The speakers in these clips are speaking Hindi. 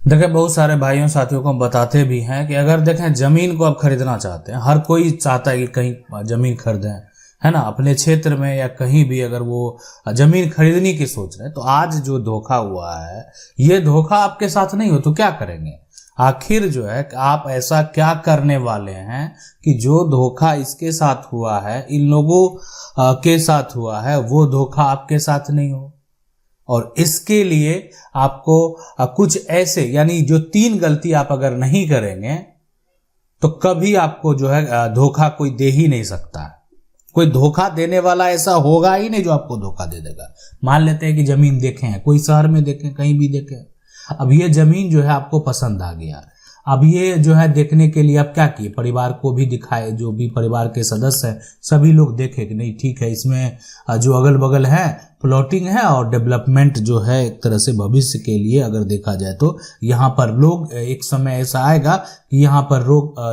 देखिए, बहुत सारे भाइयों साथियों को हम बताते भी हैं कि अगर देखें जमीन को आप खरीदना चाहते हैं, हर कोई चाहता है कि कहीं जमीन खरीदें, है ना, अपने क्षेत्र में या कहीं भी अगर वो जमीन खरीदने की सोच रहे हैं, तो आज जो धोखा हुआ है ये धोखा आपके साथ नहीं हो तो क्या करेंगे? आखिर जो है आप ऐसा क्या करने वाले हैं कि जो धोखा इसके साथ हुआ है, इन लोगों के साथ हुआ है, वो धोखा आपके साथ नहीं हो। और इसके लिए आपको कुछ ऐसे, यानी जो 3 गलती आप अगर नहीं करेंगे तो कभी आपको जो है धोखा कोई दे ही नहीं सकता है। कोई धोखा देने वाला ऐसा होगा ही नहीं जो आपको धोखा दे देगा। मान लेते हैं कि जमीन देखें हैं, कोई शहर में देखें, कहीं भी देखें, अब ये जमीन जो है आपको पसंद आ गया, अब ये जो है देखने के लिए आप क्या किए, परिवार को भी दिखाए, जो भी परिवार के सदस्य हैं सभी लोग देखे कि नहीं ठीक है, इसमें जो अगल बगल है प्लॉटिंग है और डेवलपमेंट जो है एक तरह से भविष्य के लिए अगर देखा जाए तो यहाँ पर लोग, एक समय ऐसा आएगा कि यहाँ पर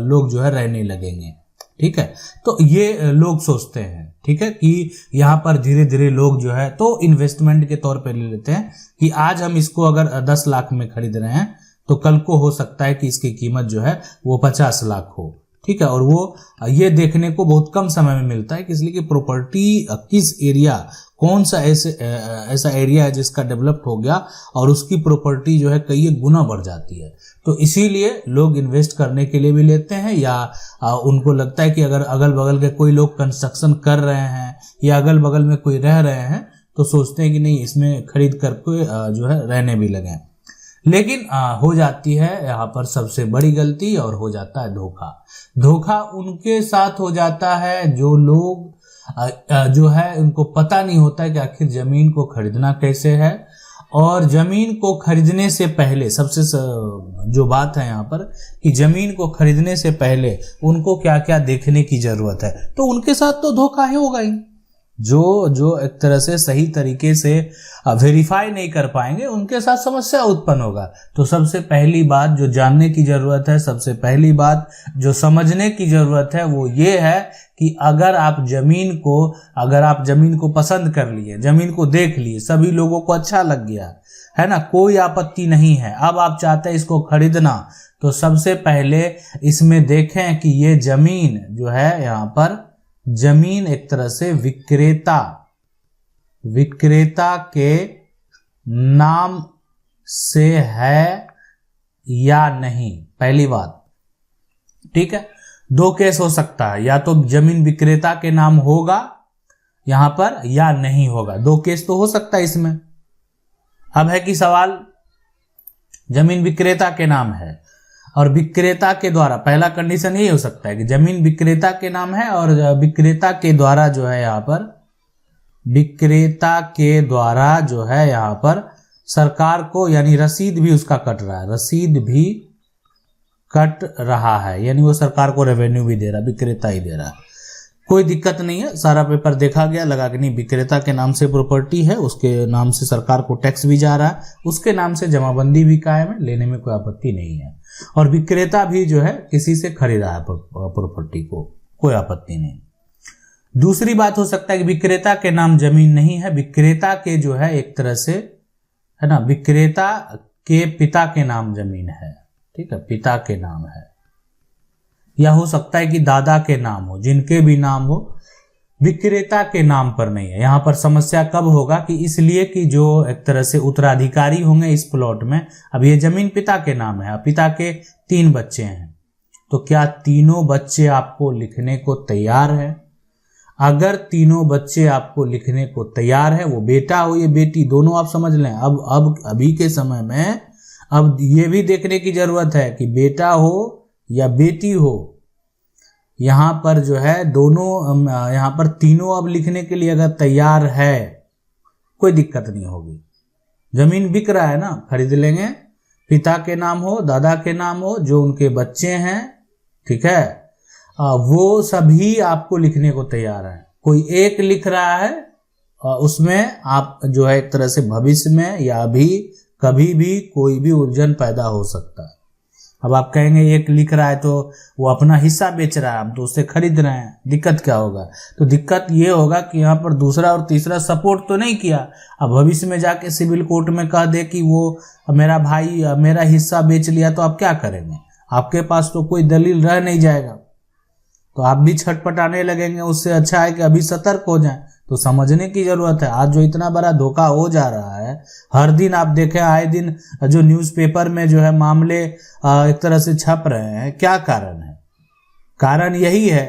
लोग जो है रहने लगेंगे। ठीक है, तो ये लोग सोचते हैं, ठीक है, कि यहाँ पर धीरे धीरे लोग जो है तो इन्वेस्टमेंट के तौर पे ले लेते हैं कि आज हम इसको अगर 10 लाख में खरीद रहे हैं तो कल को हो सकता है कि इसकी कीमत जो है वो 50 लाख हो। ठीक है, और वो ये देखने को बहुत कम समय में मिलता है, इसलिए कि प्रॉपर्टी किस एरिया, कौन सा ऐसा एरिया है जिसका डेवलप हो गया और उसकी प्रॉपर्टी जो है कई गुना बढ़ जाती है। तो इसीलिए लोग इन्वेस्ट करने के लिए भी लेते हैं, या उनको लगता है कि अगर अगल बगल के कोई लोग कंस्ट्रक्शन कर रहे हैं या अगल बगल में कोई रह रहे हैं तो सोचते हैं कि नहीं इसमें खरीद करके जो है रहने भी लगें। लेकिन हो जाती है यहाँ पर सबसे बड़ी गलती और हो जाता है धोखा। धोखा उनके साथ हो जाता है जो लोग जो है उनको पता नहीं होता है कि आखिर जमीन को खरीदना कैसे है, और जमीन को खरीदने से पहले सबसे जो बात है यहाँ पर कि जमीन को खरीदने से पहले उनको क्या क्या देखने की जरूरत है, तो उनके साथ तो धोखा ही होगा ही। जो एक तरह से सही तरीके से वेरीफाई नहीं कर पाएंगे उनके साथ समस्या उत्पन्न होगा। तो सबसे पहली बात जो जानने की जरूरत है, सबसे पहली बात जो समझने की जरूरत है वो ये है कि अगर आप जमीन को पसंद कर लिए, जमीन को देख लिए, सभी लोगों को अच्छा लग गया है ना, कोई आपत्ति नहीं है, अब आप चाहते हैं इसको खरीदना, तो सबसे पहले इसमें देखें कि ये जमीन जो है, यहाँ पर जमीन एक तरह से विक्रेता के नाम से है या नहीं, पहली बात। ठीक है, 2 केस हो सकता है, या तो जमीन विक्रेता के नाम होगा यहां पर या नहीं होगा, 2 केस तो हो सकता है इसमें। अब है कि सवाल जमीन विक्रेता के नाम है और विक्रेता के द्वारा, पहला कंडीशन यही हो सकता है कि जमीन विक्रेता के नाम है और विक्रेता के द्वारा जो है यहाँ पर, विक्रेता के द्वारा जो है यहाँ पर सरकार को, यानी रसीद भी उसका कट रहा है, रसीद भी कट रहा है, यानी वो सरकार को रेवेन्यू भी दे रहा है, विक्रेता ही दे रहा है, कोई दिक्कत नहीं है। सारा पेपर देखा गया, लगा कि नहीं विक्रेता के नाम से प्रॉपर्टी है, उसके नाम से सरकार को टैक्स भी जा रहा है, उसके नाम से जमाबंदी भी कायम है, लेने में कोई आपत्ति नहीं है, और विक्रेता भी जो है किसी से खरीदा है प्रॉपर्टी को, कोई आपत्ति नहीं। दूसरी बात हो सकता है कि विक्रेता के नाम जमीन नहीं है, विक्रेता के जो है एक तरह से, है ना, विक्रेता के पिता के नाम जमीन है। ठीक है, पिता के नाम है, या हो सकता है कि दादा के नाम हो, जिनके भी नाम हो, विक्रेता के नाम पर नहीं है। यहां पर समस्या कब होगा कि इसलिए कि जो एक तरह से उत्तराधिकारी होंगे इस प्लॉट में, अब ये जमीन पिता के नाम है, पिता के 3 बच्चे हैं, तो क्या तीनों बच्चे आपको लिखने को तैयार है? अगर तीनों बच्चे आपको लिखने को तैयार है, वो बेटा हो या बेटी, दोनों आप समझ लें। अब अभी के समय में अब ये भी देखने की जरूरत है कि बेटा हो या बेटी हो, यहाँ पर जो है दोनों, यहाँ पर तीनों अब लिखने के लिए अगर तैयार है, कोई दिक्कत नहीं होगी। जमीन बिक रहा है ना, खरीद लेंगे, पिता के नाम हो, दादा के नाम हो, जो उनके बच्चे हैं, ठीक है, वो सभी आपको लिखने को तैयार है। कोई एक लिख रहा है, उसमें आप जो है एक तरह से भविष्य में या अभी कभी भी कोई भी उलझन पैदा हो सकता है। अब आप कहेंगे एक लिख रहा है तो वो अपना हिस्सा बेच रहा है, हम तो उससे खरीद रहे हैं, दिक्कत क्या होगा? तो दिक्कत ये होगा कि यहाँ पर दूसरा और तीसरा सपोर्ट तो नहीं किया। अब भविष्य में जाके सिविल कोर्ट में कह दे कि वो मेरा भाई मेरा हिस्सा बेच लिया, तो आप क्या करेंगे? आपके पास तो कोई दलील रह नहीं जाएगा, तो आप भी छटपटाने लगेंगे। उससे अच्छा है कि अभी सतर्क हो जाएं। तो समझने की जरूरत है। आज जो इतना बड़ा धोखा हो जा रहा है, हर दिन आप देखें, आए दिन जो न्यूज़पेपर में जो है मामले एक तरह से छप रहे हैं, क्या कारण है? कारण यही है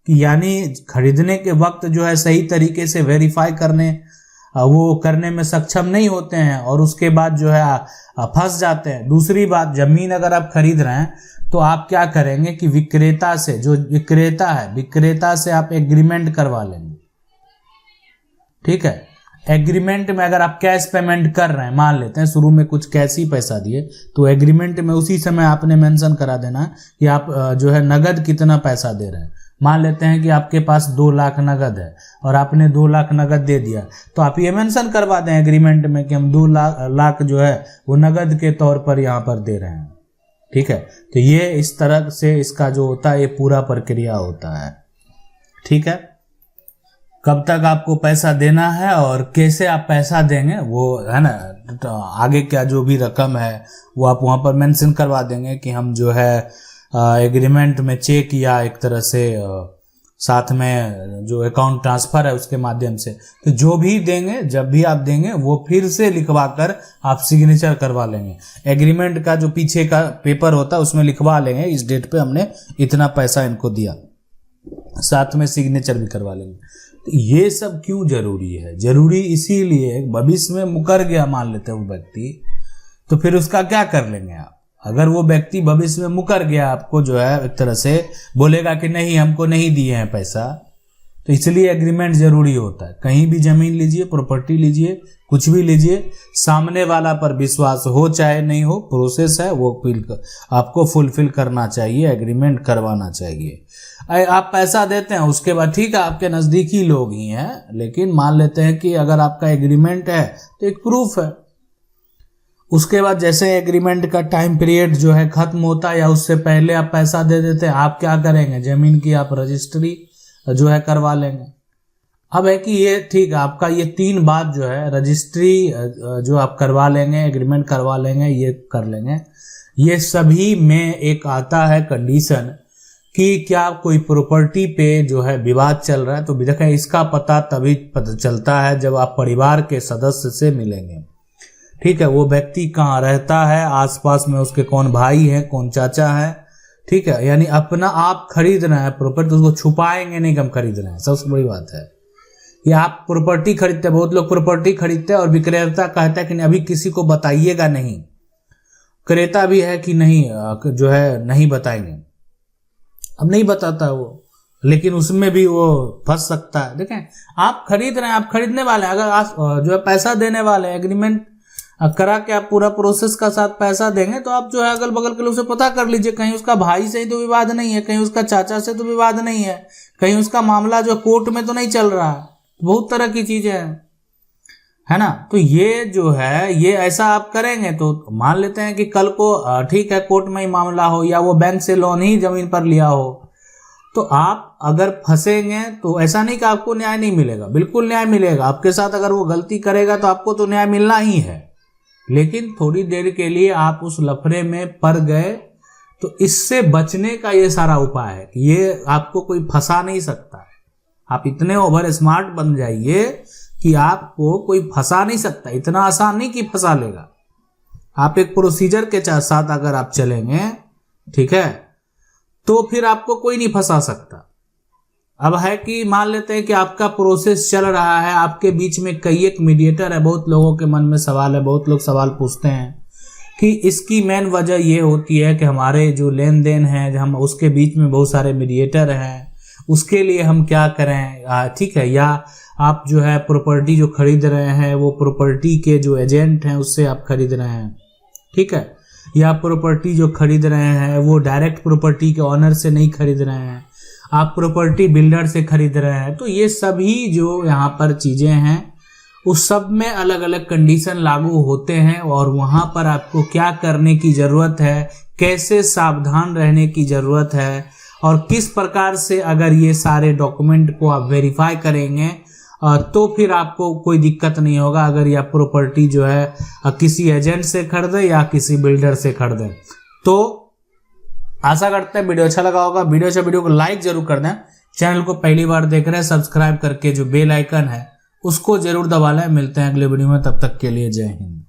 कि यानी खरीदने के वक्त जो है सही तरीके से वेरीफाई करने में सक्षम नहीं होते हैं और उसके बाद जो है फंस जाते हैं। दूसरी बात, जमीन अगर आप खरीद रहे हैं तो आप क्या करेंगे कि विक्रेता से, जो विक्रेता से आप एग्रीमेंट करवा लेंगे। ठीक है, एग्रीमेंट में अगर आप कैश पेमेंट कर रहे हैं, मान लेते हैं शुरू में कुछ कैश ही पैसा दिए, तो एग्रीमेंट में उसी समय आपने मेंशन करा देना कि आप जो है नगद कितना पैसा दे रहे हैं। मान लेते हैं कि आपके पास 2 लाख नगद है और आपने 2 लाख नगद दे दिया, तो आप ये मेंशन करवा दें एग्रीमेंट में कि हम 2 लाख जो है वो नगद के तौर पर यहाँ पर दे रहे हैं। ठीक है, तो ये इस तरह से इसका जो होता है ये पूरा प्रक्रिया होता है। ठीक है, कब तक आपको पैसा देना है और कैसे आप पैसा देंगे वो है ना, तो आगे क्या जो भी रकम है वो आप वहाँ पर मेंशन करवा देंगे कि हम जो है एग्रीमेंट में चेक या एक तरह से साथ में जो अकाउंट ट्रांसफर है उसके माध्यम से, तो जो भी देंगे, जब भी आप देंगे वो फिर से लिखवा कर आप सिग्नेचर करवा लेंगे। एग्रीमेंट का जो पीछे का पेपर होता है उसमें लिखवा लेंगे इस डेट पे हमने इतना पैसा इनको दिया, साथ में सिग्नेचर भी करवा लेंगे। तो ये सब क्यों जरूरी है? जरूरी इसीलिए, भविष्य में मुकर गया मान लेते हैं वो व्यक्ति, तो फिर उसका क्या कर लेंगे आप? अगर वो व्यक्ति भविष्य में मुकर गया, आपको जो है एक तरह से बोलेगा कि नहीं हमको नहीं दिए हैं पैसा, तो इसलिए एग्रीमेंट जरूरी होता है। कहीं भी जमीन लीजिए, प्रॉपर्टी लीजिए, कुछ भी लीजिए, सामने वाला पर विश्वास हो चाहे नहीं हो, प्रोसेस है वो आपको फुलफिल करना चाहिए, एग्रीमेंट करवाना चाहिए। आप पैसा देते हैं उसके बाद ठीक है आपके नज़दीकी लोग ही हैं, लेकिन मान लेते हैं कि अगर आपका एग्रीमेंट है तो एक प्रूफ है। उसके बाद जैसे एग्रीमेंट का टाइम पीरियड जो है खत्म होता है या उससे पहले आप पैसा दे देते हैं, आप क्या करेंगे? जमीन की आप रजिस्ट्री जो है करवा लेंगे। अब है कि ये ठीक है, आपका ये 3 बात जो है, रजिस्ट्री जो आप करवा लेंगे, एग्रीमेंट करवा लेंगे, ये कर लेंगे। ये सभी में एक आता है कंडीशन कि क्या कोई प्रॉपर्टी पे जो है विवाद चल रहा है, तो देखें इसका पता तभी पता चलता है जब आप परिवार के सदस्य से मिलेंगे। ठीक है, वो व्यक्ति कहाँ रहता है, आसपास में उसके कौन भाई है, कौन चाचा है। ठीक है, यानी अपना आप खरीद रहे हैं प्रॉपर्टी, तो उसको छुपाएंगे नहीं कि हम खरीद रहे हैं। सबसे बड़ी बात है कि आप प्रॉपर्टी खरीदते हैं, बहुत लोग प्रॉपर्टी खरीदते हैं और विक्रेता कहता है कि अभी किसी को बताइएगा नहीं, क्रेता भी है कि नहीं जो है नहीं बताएंगे। अब नहीं बताता वो, लेकिन उसमें भी वो फंस सकता है। देखें, आप खरीद रहे हैं, आप खरीदने वाले हैं, अगर आप जो है पैसा देने वाले हैं, एग्रीमेंट करा के आप पूरा प्रोसेस का साथ पैसा देंगे, तो आप जो है अगल बगल के लोग से पता कर लीजिए, कहीं उसका भाई से ही तो विवाद नहीं है, कहीं उसका चाचा से तो विवाद नहीं है, कहीं उसका मामला जो कोर्ट में तो नहीं चल रहा है। बहुत तरह की चीजें हैं, है ना। तो ये जो है ये ऐसा आप करेंगे तो मान लेते हैं कि कल को ठीक है कोर्ट में ही मामला हो या वो बैंक से लोन ही जमीन पर लिया हो, तो आप अगर फंसेंगे तो ऐसा नहीं कि आपको न्याय नहीं मिलेगा, बिल्कुल न्याय मिलेगा आपके साथ। अगर वो गलती करेगा तो आपको तो न्याय मिलना ही है, लेकिन थोड़ी देर के लिए आप उस लफड़े में पड़ गए, तो इससे बचने का ये सारा उपाय है कि ये आपको कोई फंसा नहीं सकता। आप इतने ओवर स्मार्ट बन जाइए कि आपको कोई फंसा नहीं सकता। इतना आसान नहीं कि फंसा लेगा। आप एक प्रोसीजर के साथ अगर आप चलेंगे, ठीक है, तो फिर आपको कोई नहीं फंसा सकता। अब है कि मान लेते हैं कि आपका प्रोसेस चल रहा है, आपके बीच में कई एक मीडिएटर है। बहुत लोगों के मन में सवाल है, बहुत लोग सवाल पूछते हैं कि इसकी मेन वजह ये होती है कि हमारे जो लेन देन है, हम उसके बीच में बहुत सारे मीडिएटर हैं, उसके लिए हम क्या करें। ठीक है, या आप जो है प्रॉपर्टी जो खरीद रहे हैं वो प्रॉपर्टी के जो एजेंट हैं उससे आप खरीद रहे हैं, ठीक है, या प्रॉपर्टी जो खरीद रहे हैं वो डायरेक्ट प्रॉपर्टी के ऑनर से नहीं खरीद रहे हैं, आप प्रॉपर्टी बिल्डर से खरीद रहे हैं। तो ये सभी जो यहाँ पर चीजें हैं उस सब में अलग अलग कंडीशन लागू होते हैं और वहाँ पर आपको क्या करने की ज़रूरत है, कैसे सावधान रहने की जरूरत है और किस प्रकार से अगर ये सारे डॉक्यूमेंट को आप वेरीफाई करेंगे तो फिर आपको कोई दिक्कत नहीं होगा अगर यह प्रॉपर्टी जो है किसी एजेंट से खरीदे या किसी बिल्डर से खरीदे। तो आशा करते हैं वीडियो अच्छा लगा होगा। वीडियो को लाइक जरूर कर दें। चैनल को पहली बार देख रहे हैं सब्सक्राइब करके जो बेल आइकन है उसको जरूर दबा लें। मिलते हैं अगले वीडियो में, तब तक के लिए जय हिंद।